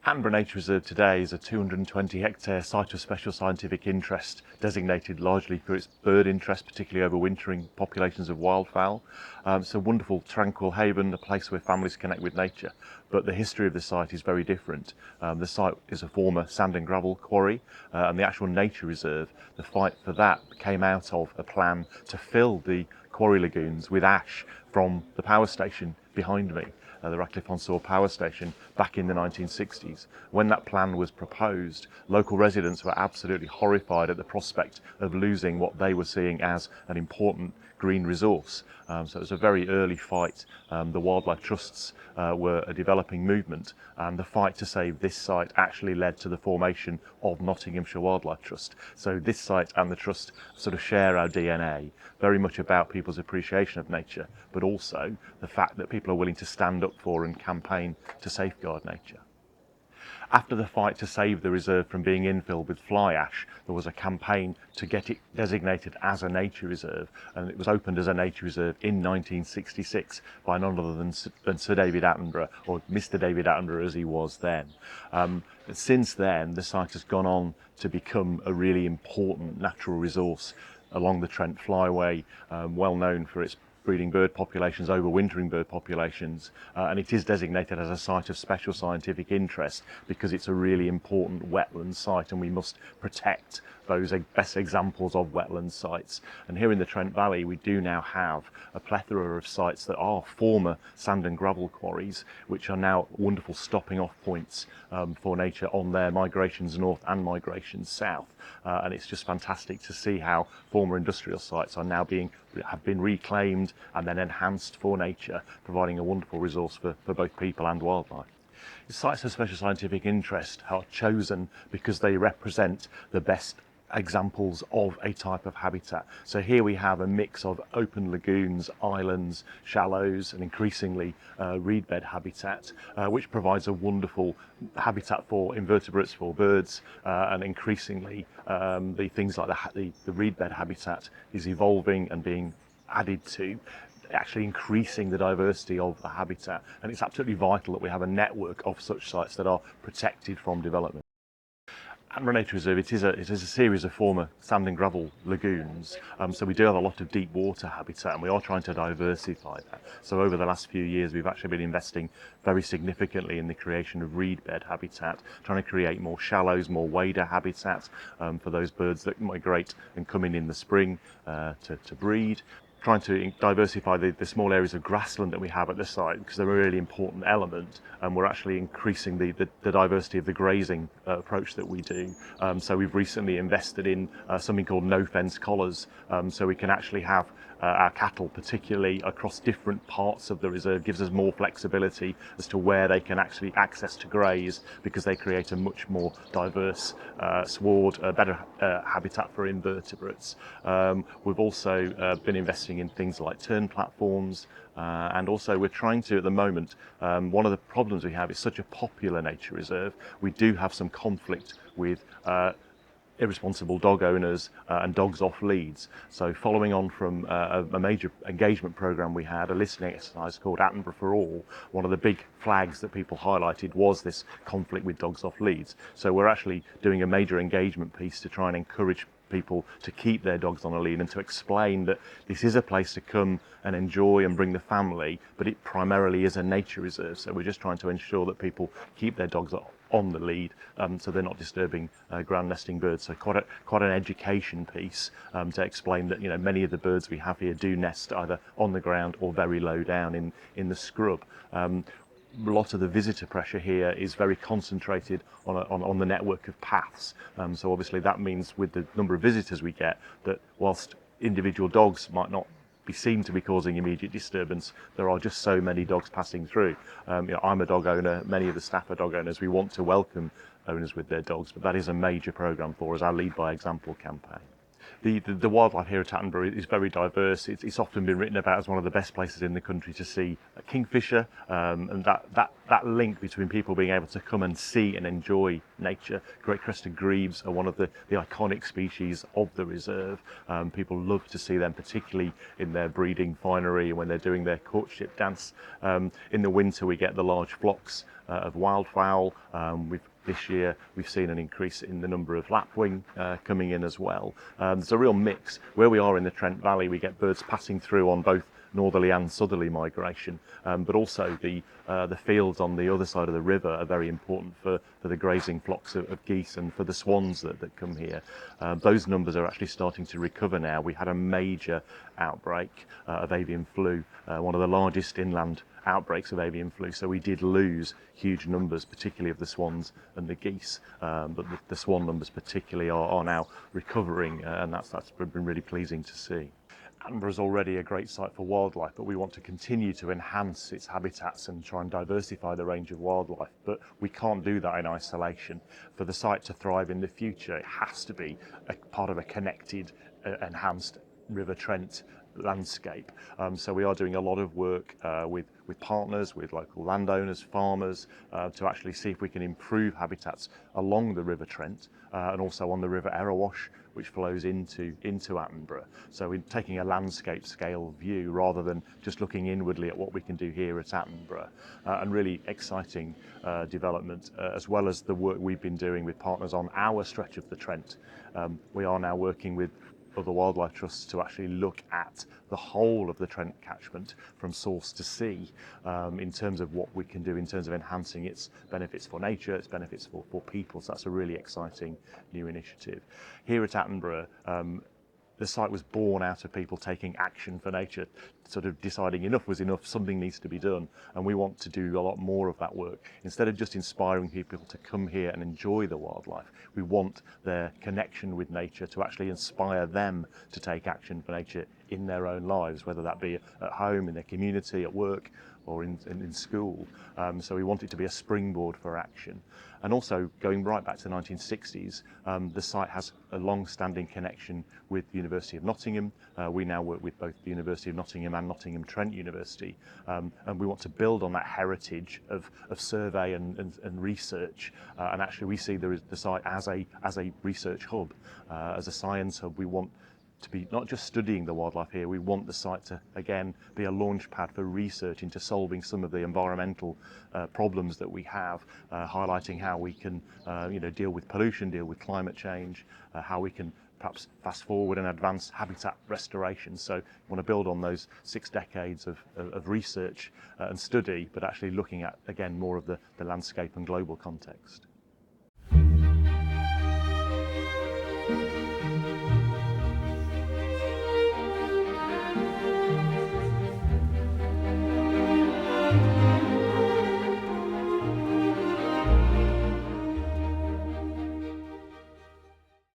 Attenborough Nature Reserve today is a 220 hectare site of special scientific interest, designated largely for its bird interest, particularly overwintering populations of wildfowl. It's a wonderful tranquil haven, a place where families connect with nature. But the history of the site is very different. The site is a former sand and gravel quarry, and the actual nature reserve, the fight for that came out of a plan to fill the quarry lagoons with ash from the power station behind me, the Ratcliffe-on-Soar power station, back in the 1960s. When that plan was proposed, local residents were absolutely horrified at the prospect of losing what they were seeing as an important green resource. So it was a very early fight. The wildlife trusts were a developing movement, and the fight to save this site actually led to the formation of Nottinghamshire Wildlife Trust. So this site and the trust sort of share our DNA, very much about people's appreciation of nature, but also the fact that people are willing to stand up for and campaign to safeguard nature. After the fight to save the reserve from being infilled with fly ash, there was a campaign to get it designated as a nature reserve, and it was opened as a nature reserve in 1966 by none other than Sir David Attenborough, or Mr. David Attenborough as he was then. Since then, the site has gone on to become a really important natural resource along the Trent Flyway, well known for its breeding bird populations, overwintering bird populations, and it is designated as a site of special scientific interest because it's a really important wetland site, and we must protect those best examples of wetland sites. And here in the Trent Valley, we do now have a plethora of sites that are former sand and gravel quarries, which are now wonderful stopping off points for nature on their migrations north and migrations south. And it's just fantastic to see how former industrial sites are now have been reclaimed and then enhanced for nature, providing a wonderful resource for both people and wildlife. Sites of special scientific interest are chosen because they represent the best examples of a type of habitat. So here we have a mix of open lagoons, islands, shallows, and increasingly reed bed habitat, which provides a wonderful habitat for invertebrates, for birds, and increasingly the things like the reed bed habitat is evolving and being added to, actually increasing the diversity of the habitat. And it's absolutely vital that we have a network of such sites that are protected from development. Attenborough Nature Reserve, it is a series of former sand and gravel lagoons, so we do have a lot of deep water habitat, and we are trying to diversify that. So over the last few years, we've actually been investing very significantly in the creation of reed bed habitat, trying to create more shallows, more wader habitat for those birds that migrate and come in the spring to breed. Trying to diversify the small areas of grassland that we have at the site, because they're a really important element, and we're actually increasing the diversity of the grazing approach that we do. So we've recently invested in something called no-fence collars, so we can actually have our cattle, particularly across different parts of the reserve, gives us more flexibility as to where they can actually access to graze, because they create a much more diverse sward, better habitat for invertebrates. We've also been investing in things like turn platforms, and also we're trying to, at the moment, one of the problems we have is such a popular nature reserve, we do have some conflict with irresponsible dog owners and dogs off leads. So following on from a major engagement program we had, a listening exercise called Attenborough for All, one of the big flags that people highlighted was this conflict with dogs off leads. So we're actually doing a major engagement piece to try and encourage people to keep their dogs on a lead and to explain that this is a place to come and enjoy and bring the family, but it primarily is a nature reserve. So we're just trying to ensure that people keep their dogs on the lead, so they're not disturbing ground nesting birds. So quite an education piece to explain that, you know, many of the birds we have here do nest either on the ground or very low down in the scrub. A lot of the visitor pressure here is very concentrated on the network of paths. So obviously that means with the number of visitors we get, that whilst individual dogs might not be seen to be causing immediate disturbance, there are just so many dogs passing through. You know, I'm a dog owner, many of the staff are dog owners. We want to welcome owners with their dogs, but that is a major programme for us, our Lead by Example campaign. The wildlife here at Attenborough is very diverse. It's often been written about as one of the best places in the country to see a kingfisher, and that link between people being able to come and see and enjoy nature. Great crested grebes are one of the iconic species of the reserve. People love to see them, particularly in their breeding finery when they're doing their courtship dance. In the winter we get the large flocks of wildfowl. This year we've seen an increase in the number of lapwing coming in as well. There's a real mix. Where we are in the Trent Valley, we get birds passing through on both northerly and southerly migration, but also the fields on the other side of the river are very important for the grazing flocks of geese and for the swans that come here. Those numbers are actually starting to recover now. We had a major outbreak of avian flu, one of the largest inland outbreaks of avian flu, so we did lose huge numbers, particularly of the swans and the geese, but the swan numbers particularly are now recovering, and that's been really pleasing to see. Attenborough is already a great site for wildlife, but we want to continue to enhance its habitats and try and diversify the range of wildlife, but we can't do that in isolation. For the site to thrive in the future, it has to be a part of a connected, enhanced River Trent landscape. So we are doing a lot of work with partners, with local landowners, farmers, to actually see if we can improve habitats along the River Trent and also on the River Erewash, which flows into Attenborough. So we're taking a landscape scale view rather than just looking inwardly at what we can do here at Attenborough. And really exciting development, as well as the work we've been doing with partners on our stretch of the Trent. We are now working with other wildlife trusts to actually look at the whole of the Trent catchment from source to sea, in terms of what we can do in terms of enhancing its benefits for nature, its benefits for people. So that's a really exciting new initiative. Here at Attenborough, the site was born out of people taking action for nature, sort of deciding enough was enough, something needs to be done, and we want to do a lot more of that work. Instead of just inspiring people to come here and enjoy the wildlife, we want their connection with nature to actually inspire them to take action for nature in their own lives, whether that be at home, in their community, at work, or in school. So we want it to be a springboard for action. And also, going right back to the 1960s, the site has a long-standing connection with the University of Nottingham. We now work with both the University of Nottingham and Nottingham Trent University, and we want to build on that heritage of survey and research. And actually, we see the site as a research hub, as a science hub. We want to be not just studying the wildlife here, we want the site to again be a launch pad for research into solving some of the environmental problems that we have, highlighting how we can deal with pollution, deal with climate change, how we can perhaps fast forward and advance habitat restoration. So we want to build on those 6 decades of research and study, but actually looking at again more of the landscape and global context.